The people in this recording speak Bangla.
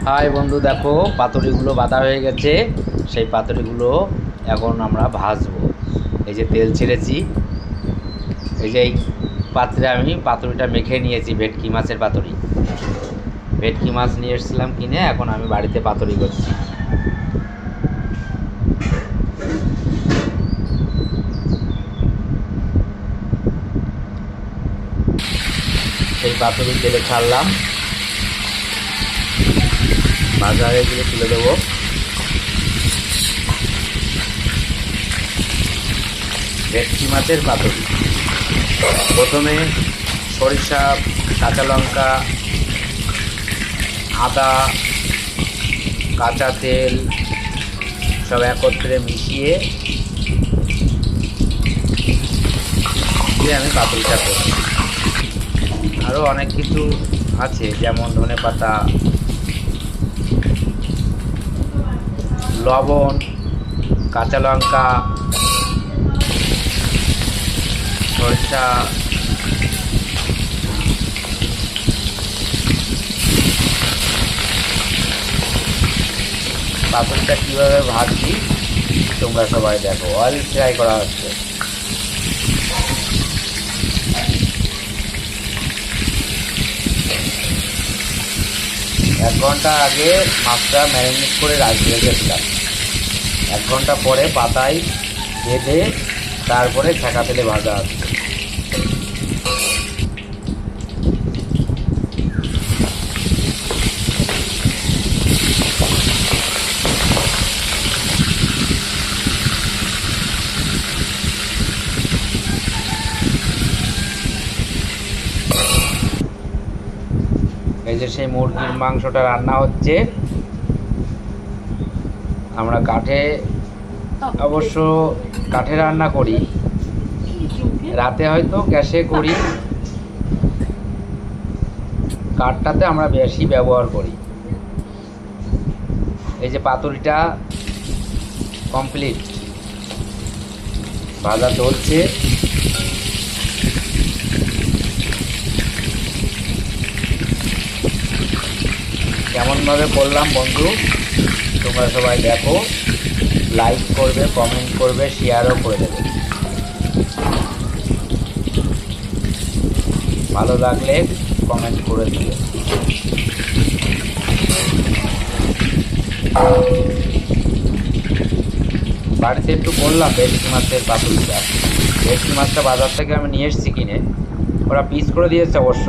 হাই বন্ধু, দেখো পাতুরিগুলো বাঁধা হয়ে গেছে। সেই পাতুরিগুলো এখন আমরা ভাজবো। এই যে তেল ছেড়েছি, এই যে এই পাত্রে আমি পাতুরিটা মেখে নিয়েছি। ভেটকি মাছের পাতুরি, ভেটকি মাছ নিয়ে এসেছিলাম কিনে, এখন আমি বাড়িতে পাতুরি করছি। সেই পাতুরি তেলে ছাড়লাম, বাজারে গিয়ে তুলে দেবো। ভেটকি মাছের পাতুরি প্রথমে সরিষা, কাঁচা লঙ্কা, আদা, কাঁচা তেল সব একত্রে মিশিয়ে দিয়ে আমি পাতুরিটা করি। আরও অনেক কিছু আছে, যেমন ধনেপাতা, লবণ, কাঁচা লঙ্কা, সরিষা, পাতুরিটা কীভাবে ভাজছি তোমরা সবাই দেখো। অয়েল ফ্রাই করা হচ্ছে। এক ঘন্টা আগে মাছটা ম্যারিনেট করে রেখেছিলাম। এক ঘন্টা পরে পাতায় বেঁধে তারপরে ছাঁকা তেলে ভাজা হচ্ছে। এই যে সেই মুরগির মাংসটা রান্না হচ্ছে। আমরা কাঠে, অবশ্য কাঠে রান্না করি, রাতে হয়তো গ্যাসে করি। কাঠটাতে আমরা বেশি ব্যবহার করি। এই যে পাতুরিটা কমপ্লিট, ভাজা চলছে। কেমনভাবে করলাম বন্ধু তোমরা সবাই দেখো, লাইক করবে, কমেন্ট করবে, শেয়ারও করে দেবে। ভালো লাগলে কমেন্ট করে দিবে। বাড়িতে একটু করলাম ভেটকি মাছের পাতুরিটা। ভেটকি মাছটা বাজার থেকে আমি নিয়ে এসেছি কিনে, ওরা পিস করে দিয়েছে অবশ্য।